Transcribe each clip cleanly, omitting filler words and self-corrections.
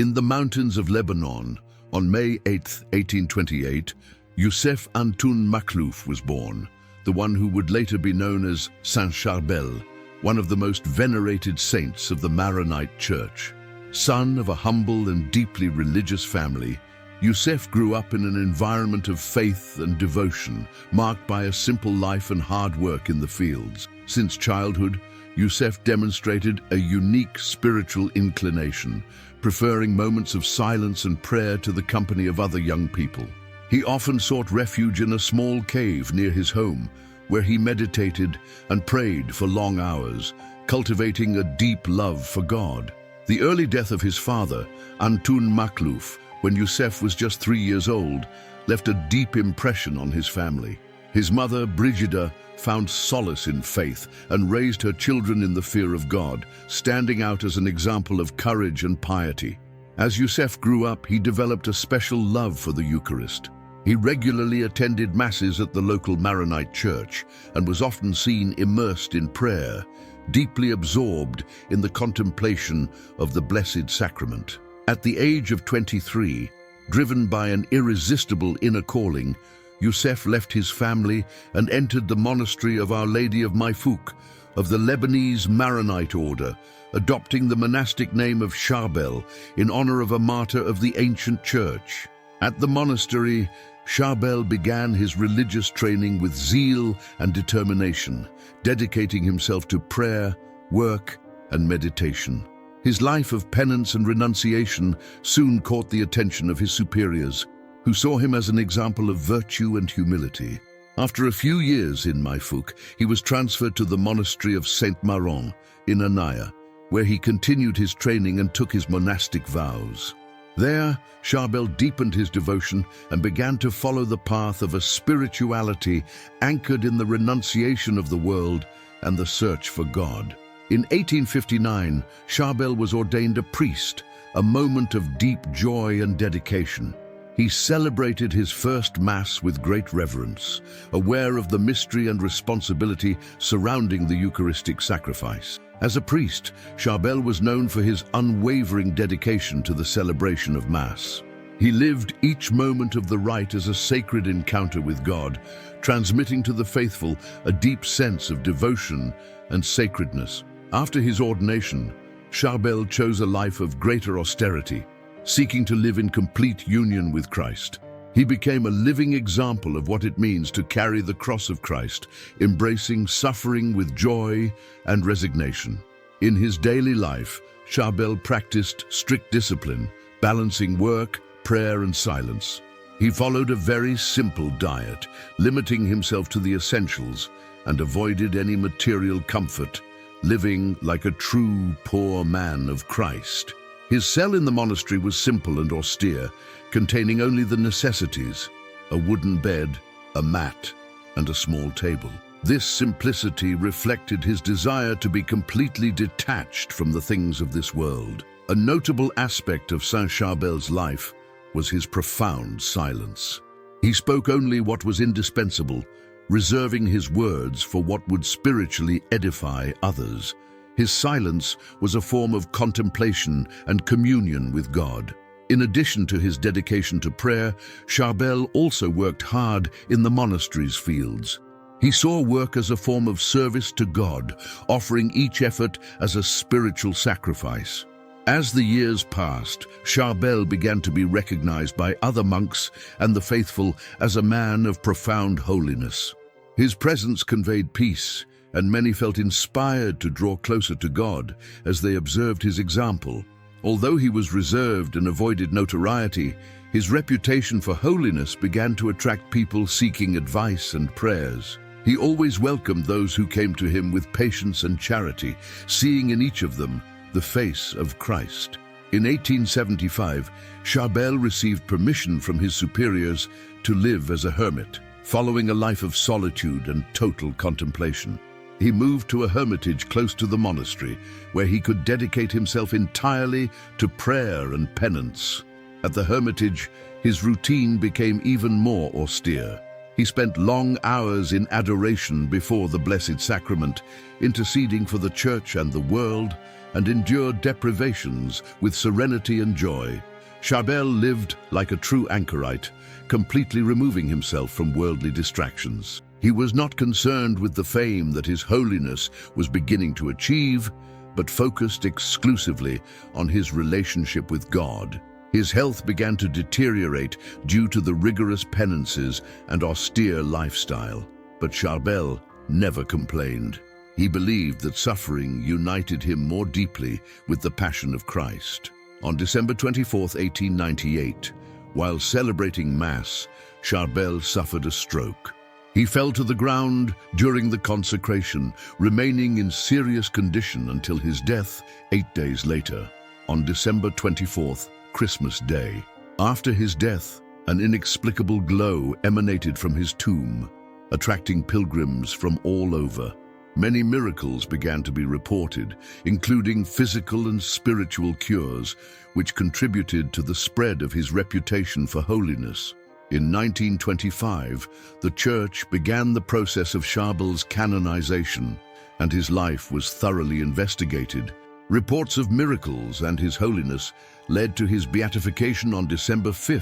In the mountains of Lebanon, on May 8, 1828, Youssef Antoun Makhlouf was born, the one who would later be known as Saint Charbel, one of the most venerated saints of the Maronite Church. Son of a humble and deeply religious family, Youssef grew up in an environment of faith and devotion, marked by a simple life and hard work in the fields. Since childhood, Youssef demonstrated a unique spiritual inclination, preferring moments of silence and prayer to the company of other young people. He often sought refuge in a small cave near his home, where he meditated and prayed for long hours, cultivating a deep love for God. The early death of his father, Antoun Makhlouf, when Youssef was just 3 years old, left a deep impression on his family. His mother, Brigida, found solace in faith and raised her children in the fear of God, standing out as an example of courage and piety. As Youssef grew up, he developed a special love for the Eucharist. He regularly attended masses at the local Maronite church and was often seen immersed in prayer, deeply absorbed in the contemplation of the Blessed Sacrament. At the age of 23, driven by an irresistible inner calling, Youssef left his family and entered the monastery of Our Lady of Maifouk of the Lebanese Maronite order, adopting the monastic name of Charbel in honor of a martyr of the ancient church. At the monastery, Charbel began his religious training with zeal and determination, dedicating himself to prayer, work, and meditation. His life of penance and renunciation soon caught the attention of his superiors, who saw him as an example of virtue and humility. After a few years in Maifouk, he was transferred to the monastery of Saint Maron in Anaya, where he continued his training and took his monastic vows. There, Charbel deepened his devotion and began to follow the path of a spirituality anchored in the renunciation of the world and the search for God. In 1859, Charbel was ordained a priest, a moment of deep joy and dedication. He celebrated his first Mass with great reverence, aware of the mystery and responsibility surrounding the Eucharistic sacrifice. As a priest, Charbel was known for his unwavering dedication to the celebration of Mass. He lived each moment of the rite as a sacred encounter with God, transmitting to the faithful a deep sense of devotion and sacredness. After his ordination, Charbel chose a life of greater austerity, seeking to live in complete union with Christ. He became a living example of what it means to carry the cross of Christ, embracing suffering with joy and resignation. In his daily life, Charbel practiced strict discipline, balancing work, prayer, and silence. He followed a very simple diet, limiting himself to the essentials, and avoided any material comfort, living like a true poor man of Christ. His cell in the monastery was simple and austere, containing only the necessities: a wooden bed, a mat, and a small table. This simplicity reflected his desire to be completely detached from the things of this world. A notable aspect of Saint Charbel's life was his profound silence. He spoke only what was indispensable, reserving his words for what would spiritually edify others. His silence was a form of contemplation and communion with God. In addition to his dedication to prayer, Charbel also worked hard in the monastery's fields. He saw work as a form of service to God, offering each effort as a spiritual sacrifice. As the years passed, Charbel began to be recognized by other monks and the faithful as a man of profound holiness. His presence conveyed peace, and many felt inspired to draw closer to God as they observed his example. Although he was reserved and avoided notoriety, his reputation for holiness began to attract people seeking advice and prayers. He always welcomed those who came to him with patience and charity, seeing in each of them the face of Christ. In 1875, Charbel received permission from his superiors to live as a hermit, following a life of solitude and total contemplation. He moved to a hermitage close to the monastery, where he could dedicate himself entirely to prayer and penance. At the hermitage, his routine became even more austere. He spent long hours in adoration before the Blessed Sacrament, interceding for the Church and the world, and endured deprivations with serenity and joy. Charbel lived like a true anchorite, completely removing himself from worldly distractions. He was not concerned with the fame that his holiness was beginning to achieve, but focused exclusively on his relationship with God. His health began to deteriorate due to the rigorous penances and austere lifestyle. But Charbel never complained. He believed that suffering united him more deeply with the Passion of Christ. On December 24, 1898, while celebrating Mass, Charbel suffered a stroke. He fell to the ground during the consecration, remaining in serious condition until his death 8 days later, on December 24th, Christmas Day. After his death, an inexplicable glow emanated from his tomb, attracting pilgrims from all over. Many miracles began to be reported, including physical and spiritual cures, which contributed to the spread of his reputation for holiness. In 1925, the Church began the process of Charbel's canonization, and his life was thoroughly investigated. Reports of miracles and his holiness led to his beatification on December 5,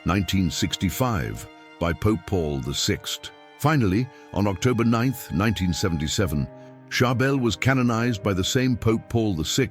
1965, by Pope Paul VI. Finally, on October 9, 1977, Charbel was canonized by the same Pope Paul VI,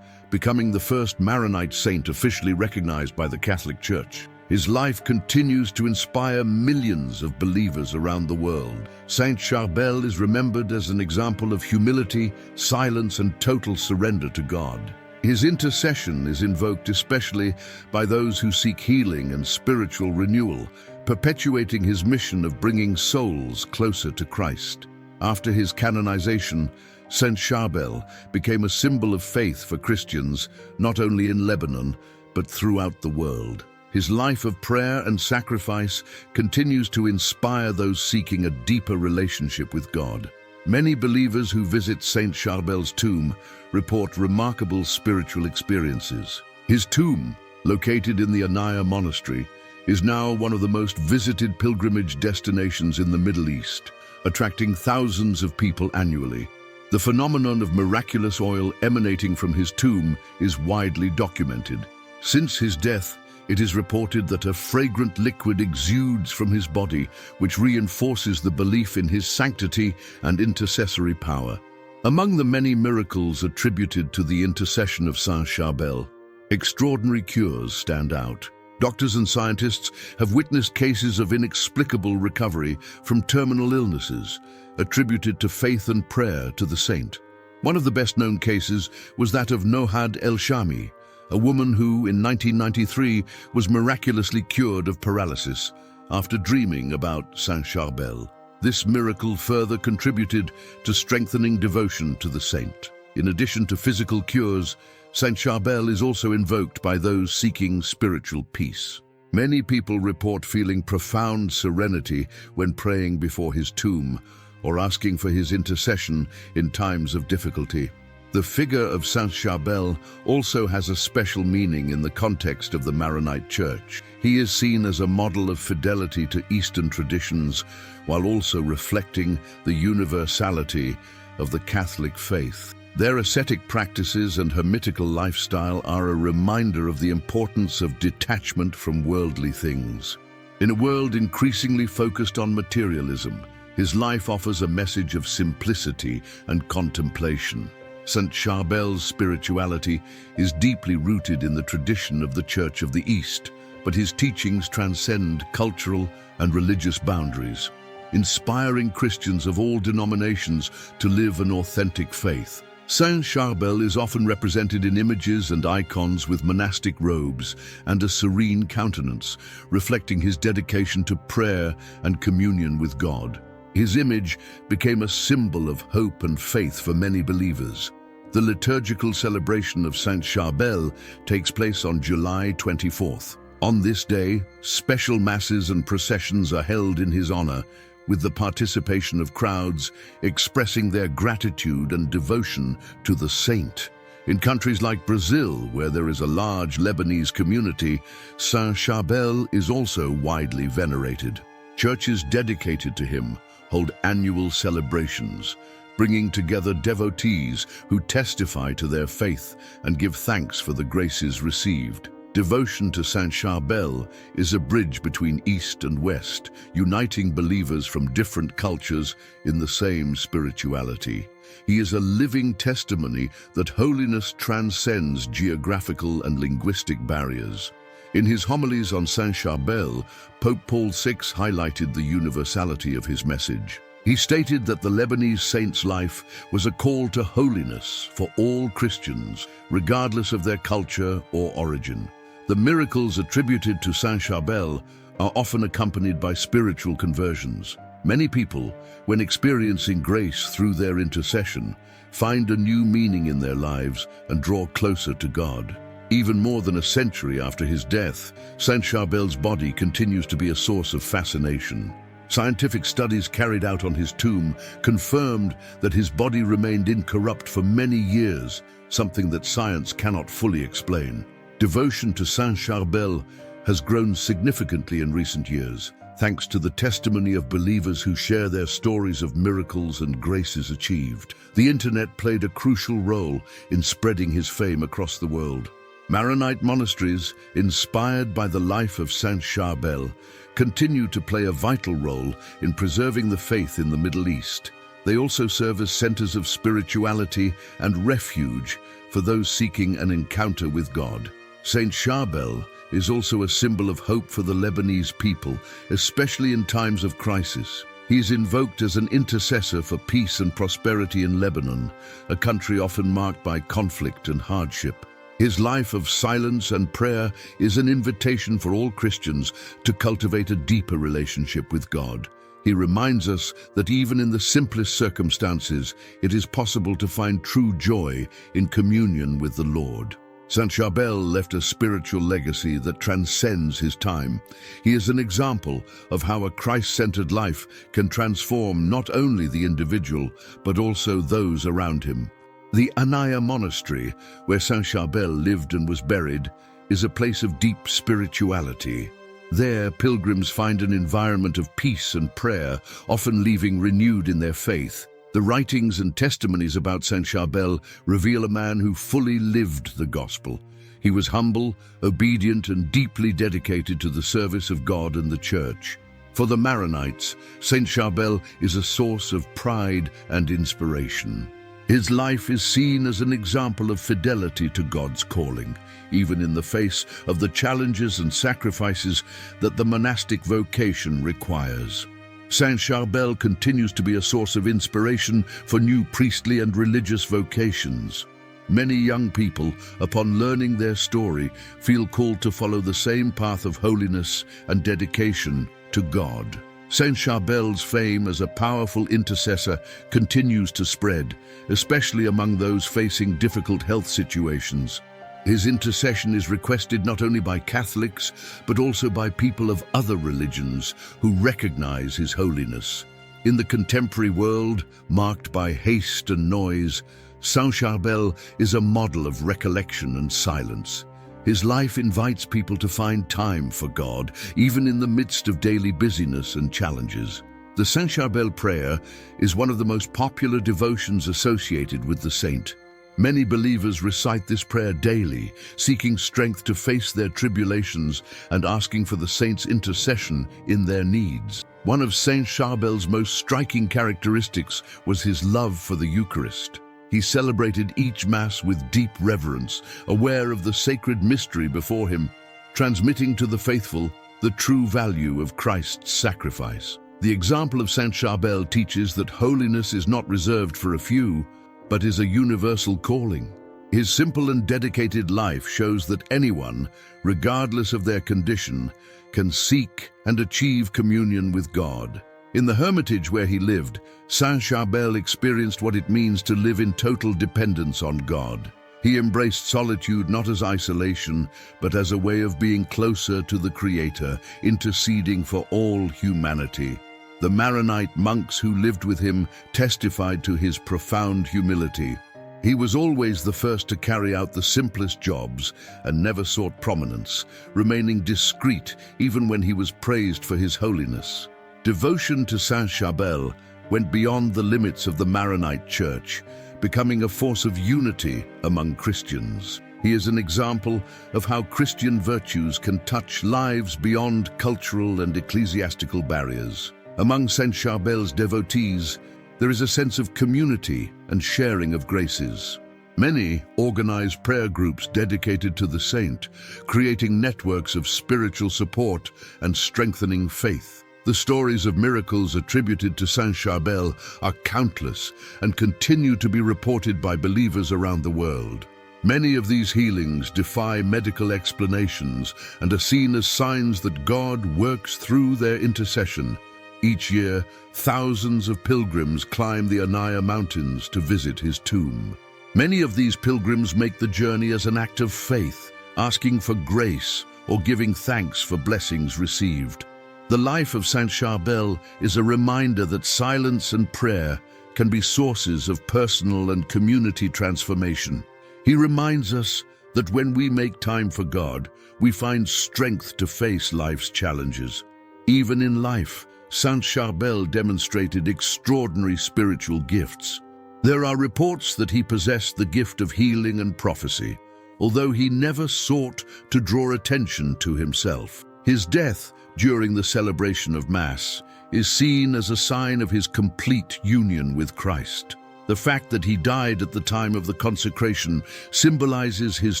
becoming the first Maronite saint officially recognized by the Catholic Church. His life continues to inspire millions of believers around the world. Saint Charbel is remembered as an example of humility, silence, and total surrender to God. His intercession is invoked especially by those who seek healing and spiritual renewal, perpetuating his mission of bringing souls closer to Christ. After his canonization, Saint Charbel became a symbol of faith for Christians, not only in Lebanon, but throughout the world. His life of prayer and sacrifice continues to inspire those seeking a deeper relationship with God. Many believers who visit Saint Charbel's tomb report remarkable spiritual experiences. His tomb, located in the Anaya Monastery, is now one of the most visited pilgrimage destinations in the Middle East, attracting thousands of people annually. The phenomenon of miraculous oil emanating from his tomb is widely documented. Since his death, it is reported that a fragrant liquid exudes from his body, which reinforces the belief in his sanctity and intercessory power. Among the many miracles attributed to the intercession of Saint Charbel, extraordinary cures stand out. Doctors and scientists have witnessed cases of inexplicable recovery from terminal illnesses, attributed to faith and prayer to the saint. One of the best-known cases was that of Nohad El-Shami, a woman who, in 1993, was miraculously cured of paralysis after dreaming about Saint Charbel. This miracle further contributed to strengthening devotion to the saint. In addition to physical cures, Saint Charbel is also invoked by those seeking spiritual peace. Many people report feeling profound serenity when praying before his tomb or asking for his intercession in times of difficulty. The figure of Saint Charbel also has a special meaning in the context of the Maronite Church. He is seen as a model of fidelity to Eastern traditions, while also reflecting the universality of the Catholic faith. Their ascetic practices and hermitical lifestyle are a reminder of the importance of detachment from worldly things. In a world increasingly focused on materialism, his life offers a message of simplicity and contemplation. Saint Charbel's spirituality is deeply rooted in the tradition of the Church of the East, but his teachings transcend cultural and religious boundaries, inspiring Christians of all denominations to live an authentic faith. Saint Charbel is often represented in images and icons with monastic robes and a serene countenance, reflecting his dedication to prayer and communion with God. His image became a symbol of hope and faith for many believers. The liturgical celebration of Saint Charbel takes place on July 24th. On this day, special masses and processions are held in his honor, with the participation of crowds expressing their gratitude and devotion to the saint. In countries like Brazil, where there is a large Lebanese community, Saint Charbel is also widely venerated. Churches dedicated to him hold annual celebrations, bringing together devotees who testify to their faith and give thanks for the graces received. Devotion to Saint Charbel is a bridge between East and West, uniting believers from different cultures in the same spirituality. He is a living testimony that holiness transcends geographical and linguistic barriers. In his homilies on Saint Charbel, Pope Paul VI highlighted the universality of his message. He stated that the Lebanese saint's life was a call to holiness for all Christians, regardless of their culture or origin. The miracles attributed to Saint Charbel are often accompanied by spiritual conversions. Many people, when experiencing grace through their intercession, find a new meaning in their lives and draw closer to God. Even more than a century after his death, Saint Charbel's body continues to be a source of fascination. Scientific studies carried out on his tomb confirmed that his body remained incorrupt for many years, something that science cannot fully explain. Devotion to Saint Charbel has grown significantly in recent years, thanks to the testimony of believers who share their stories of miracles and graces achieved. The internet played a crucial role in spreading his fame across the world. Maronite monasteries, inspired by the life of Saint Charbel, continue to play a vital role in preserving the faith in the Middle East. They also serve as centers of spirituality and refuge for those seeking an encounter with God. Saint Charbel is also a symbol of hope for the Lebanese people, especially in times of crisis. He is invoked as an intercessor for peace and prosperity in Lebanon, a country often marked by conflict and hardship. His life of silence and prayer is an invitation for all Christians to cultivate a deeper relationship with God. He reminds us that even in the simplest circumstances, it is possible to find true joy in communion with the Lord. Saint Charbel left a spiritual legacy that transcends his time. He is an example of how a Christ-centered life can transform not only the individual, but also those around him. The Anaya Monastery, where Saint Charbel lived and was buried, is a place of deep spirituality. There, pilgrims find an environment of peace and prayer, often leaving renewed in their faith. The writings and testimonies about Saint Charbel reveal a man who fully lived the gospel. He was humble, obedient, and deeply dedicated to the service of God and the Church. For the Maronites, Saint Charbel is a source of pride and inspiration. His life is seen as an example of fidelity to God's calling, even in the face of the challenges and sacrifices that the monastic vocation requires. Saint Charbel continues to be a source of inspiration for new priestly and religious vocations. Many young people, upon learning their story, feel called to follow the same path of holiness and dedication to God. Saint Charbel's fame as a powerful intercessor continues to spread, especially among those facing difficult health situations. His intercession is requested not only by Catholics, but also by people of other religions who recognize his holiness. In the contemporary world, marked by haste and noise, Saint Charbel is a model of recollection and silence. His life invites people to find time for God, even in the midst of daily busyness and challenges. The Saint Charbel prayer is one of the most popular devotions associated with the saint. Many believers recite this prayer daily, seeking strength to face their tribulations and asking for the saint's intercession in their needs. One of Saint Charbel's most striking characteristics was his love for the Eucharist. He celebrated each Mass with deep reverence, aware of the sacred mystery before him, transmitting to the faithful the true value of Christ's sacrifice. The example of Saint Charbel teaches that holiness is not reserved for a few, but is a universal calling. His simple and dedicated life shows that anyone, regardless of their condition, can seek and achieve communion with God. In the hermitage where he lived, Saint Charbel experienced what it means to live in total dependence on God. He embraced solitude not as isolation, but as a way of being closer to the Creator, interceding for all humanity. The Maronite monks who lived with him testified to his profound humility. He was always the first to carry out the simplest jobs and never sought prominence, remaining discreet even when he was praised for his holiness. Devotion to Saint Charbel went beyond the limits of the Maronite Church, becoming a force of unity among Christians. He is an example of how Christian virtues can touch lives beyond cultural and ecclesiastical barriers. Among Saint Charbel's devotees, there is a sense of community and sharing of graces. Many organize prayer groups dedicated to the saint, creating networks of spiritual support and strengthening faith. The stories of miracles attributed to Saint Charbel are countless and continue to be reported by believers around the world. Many of these healings defy medical explanations and are seen as signs that God works through their intercession. Each year, thousands of pilgrims climb the Anaya Mountains to visit his tomb. Many of these pilgrims make the journey as an act of faith, asking for grace or giving thanks for blessings received. The life of Saint Charbel is a reminder that silence and prayer can be sources of personal and community transformation. He reminds us that when we make time for God, we find strength to face life's challenges. Even in life, Saint Charbel demonstrated extraordinary spiritual gifts. There are reports that he possessed the gift of healing and prophecy, although he never sought to draw attention to himself. His death during the celebration of Mass is seen as a sign of his complete union with Christ. The fact that he died at the time of the consecration symbolizes his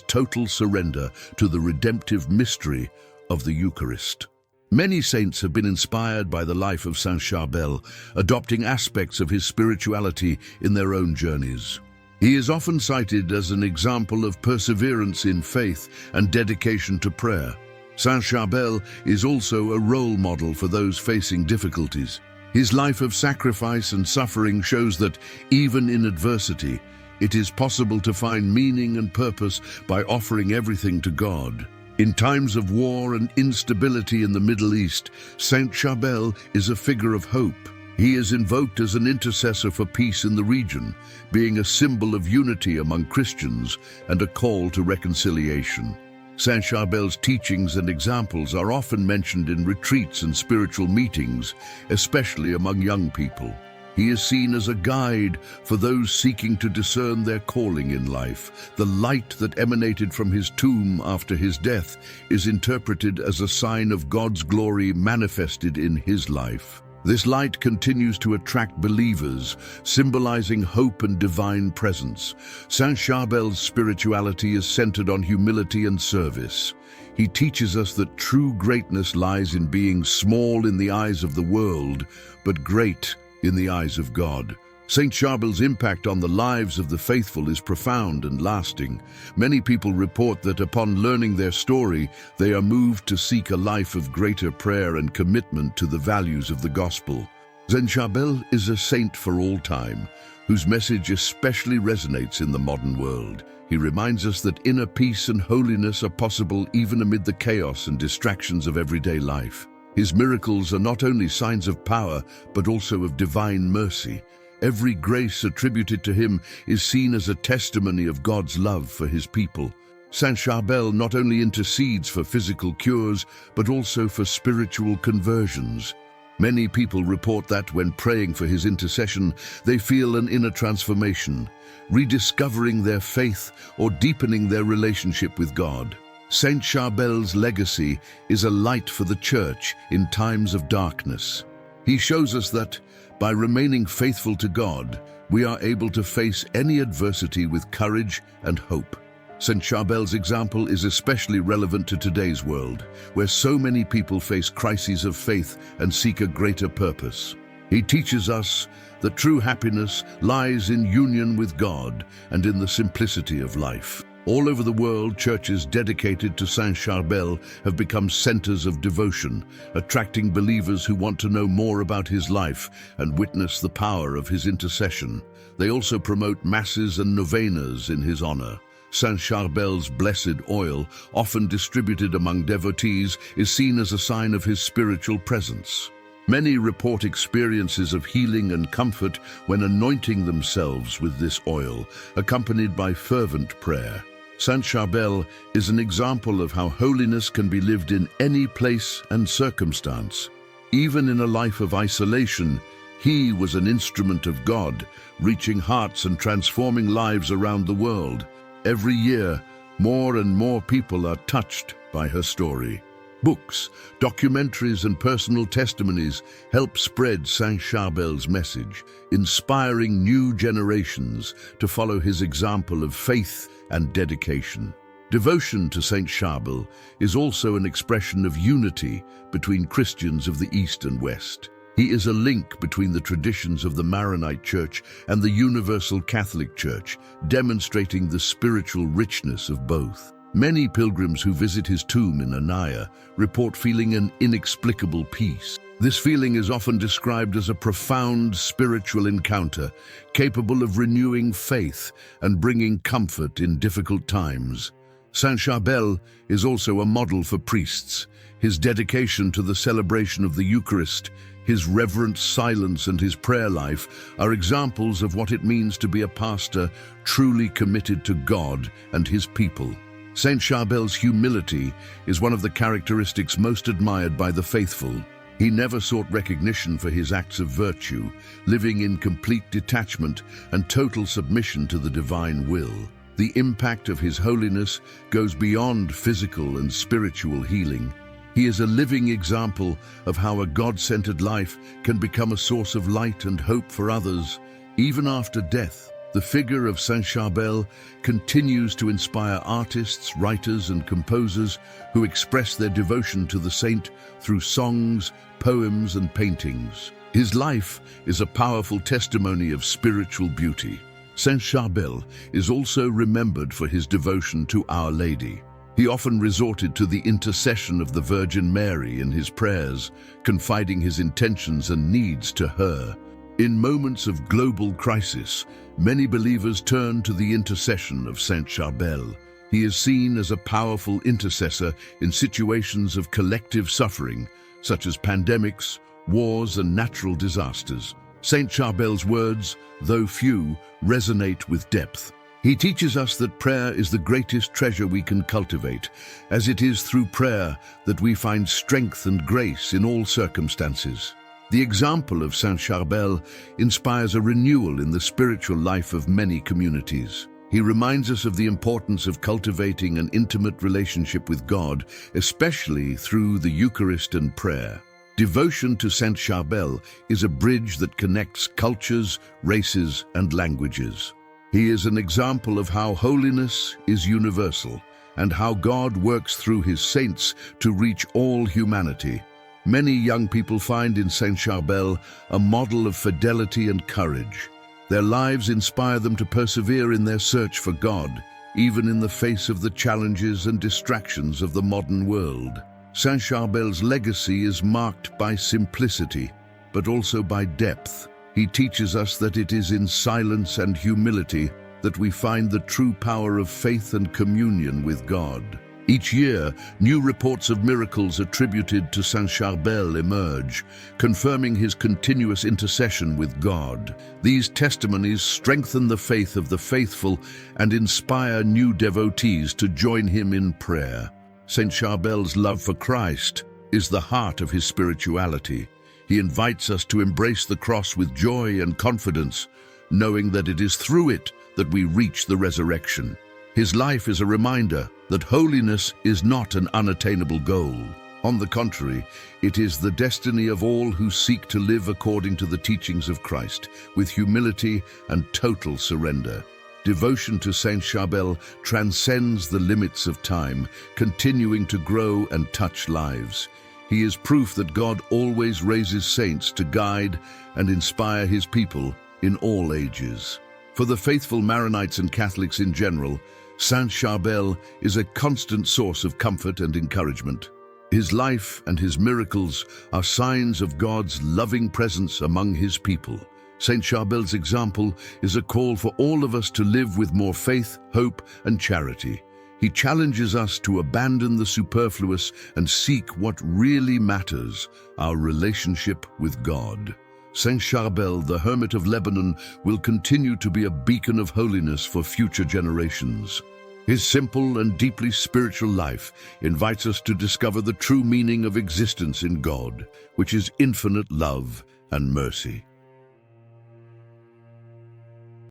total surrender to the redemptive mystery of the Eucharist. Many saints have been inspired by the life of Saint Charbel, adopting aspects of his spirituality in their own journeys. He is often cited as an example of perseverance in faith and dedication to prayer. Saint Charbel is also a role model for those facing difficulties. His life of sacrifice and suffering shows that, even in adversity, it is possible to find meaning and purpose by offering everything to God. In times of war and instability in the Middle East, Saint Charbel is a figure of hope. He is invoked as an intercessor for peace in the region, being a symbol of unity among Christians and a call to reconciliation. Saint Charbel's teachings and examples are often mentioned in retreats and spiritual meetings, especially among young people. He is seen as a guide for those seeking to discern their calling in life. The light that emanated from his tomb after his death is interpreted as a sign of God's glory manifested in his life. This light continues to attract believers, symbolizing hope and divine presence. Saint Charbel's spirituality is centered on humility and service. He teaches us that true greatness lies in being small in the eyes of the world, but great in the eyes of God. Saint Charbel's impact on the lives of the faithful is profound and lasting. Many people report that upon learning their story, they are moved to seek a life of greater prayer and commitment to the values of the gospel. Saint Charbel is a saint for all time, whose message especially resonates in the modern world. He reminds us that inner peace and holiness are possible even amid the chaos and distractions of everyday life. His miracles are not only signs of power, but also of divine mercy. Every grace attributed to him is seen as a testimony of God's love for his people. Saint Charbel not only intercedes for physical cures, but also for spiritual conversions. Many people report that when praying for his intercession, they feel an inner transformation, rediscovering their faith or deepening their relationship with God. Saint Charbel's legacy is a light for the Church in times of darkness. He shows us that, by remaining faithful to God, we are able to face any adversity with courage and hope. Saint Charbel's example is especially relevant to today's world, where so many people face crises of faith and seek a greater purpose. He teaches us that true happiness lies in union with God and in the simplicity of life. All over the world, churches dedicated to Saint Charbel have become centers of devotion, attracting believers who want to know more about his life and witness the power of his intercession. They also promote masses and novenas in his honor. Saint Charbel's blessed oil, often distributed among devotees, is seen as a sign of his spiritual presence. Many report experiences of healing and comfort when anointing themselves with this oil, accompanied by fervent prayer. Saint Charbel is an example of how holiness can be lived in any place and circumstance. Even in a life of isolation, He was an instrument of God, reaching hearts and transforming lives around the world. Every year, more and more people are touched by her story. Books, documentaries, and personal testimonies help spread Saint Charbel's message, inspiring new generations to follow his example of faith and dedication. Devotion to Saint Charbel is also an expression of unity between Christians of the East and West. He is a link between the traditions of the Maronite Church and the Universal Catholic Church, demonstrating the spiritual richness of both. Many pilgrims who visit his tomb in Anaya report feeling an inexplicable peace. This feeling is often described as a profound spiritual encounter, capable of renewing faith and bringing comfort in difficult times. Saint Charbel is also a model for priests. His dedication to the celebration of the Eucharist, his reverent silence, and his prayer life are examples of what it means to be a pastor truly committed to God and his people. Saint Charbel's humility is one of the characteristics most admired by the faithful. He never sought recognition for his acts of virtue, living in complete detachment and total submission to the divine will. The impact of his holiness goes beyond physical and spiritual healing. He is a living example of how a God-centered life can become a source of light and hope for others, even after death. The figure of Saint Charbel continues to inspire artists, writers, and composers who express their devotion to the saint through songs, poems, and paintings. His life is a powerful testimony of spiritual beauty. Saint Charbel is also remembered for his devotion to Our Lady. He often resorted to the intercession of the Virgin Mary in his prayers, confiding his intentions and needs to her. In moments of global crisis, many believers turn to the intercession of Saint Charbel. He is seen as a powerful intercessor in situations of collective suffering, such as pandemics, wars, and natural disasters. Saint Charbel's words, though few, resonate with depth. He teaches us that prayer is the greatest treasure we can cultivate, as it is through prayer that we find strength and grace in all circumstances. The example of Saint Charbel inspires a renewal in the spiritual life of many communities. He reminds us of the importance of cultivating an intimate relationship with God, especially through the Eucharist and prayer. Devotion to Saint Charbel is a bridge that connects cultures, races, and languages. He is an example of how holiness is universal and how God works through his saints to reach all humanity. Many young people find in Saint Charbel a model of fidelity and courage. Their lives inspire them to persevere in their search for God, even in the face of the challenges and distractions of the modern world. Saint Charbel's legacy is marked by simplicity, but also by depth. He teaches us that it is in silence and humility that we find the true power of faith and communion with God. Each year, new reports of miracles attributed to Saint Charbel emerge, confirming his continuous intercession with God. These testimonies strengthen the faith of the faithful and inspire new devotees to join him in prayer. Saint Charbel's love for Christ is the heart of his spirituality. He invites us to embrace the cross with joy and confidence, knowing that it is through it that we reach the resurrection. His life is a reminder that holiness is not an unattainable goal. On the contrary, it is the destiny of all who seek to live according to the teachings of Christ, with humility and total surrender. Devotion to Saint Charbel transcends the limits of time, continuing to grow and touch lives. He is proof that God always raises saints to guide and inspire his people in all ages. For the faithful Maronites and Catholics in general, Saint Charbel is a constant source of comfort and encouragement. His life and his miracles are signs of God's loving presence among his people. Saint Charbel's example is a call for all of us to live with more faith, hope, and charity. He challenges us to abandon the superfluous and seek what really matters, our relationship with God. Saint Charbel, the hermit of Lebanon, will continue to be a beacon of holiness for future generations. His simple and deeply spiritual life invites us to discover the true meaning of existence in God, which is infinite love and mercy.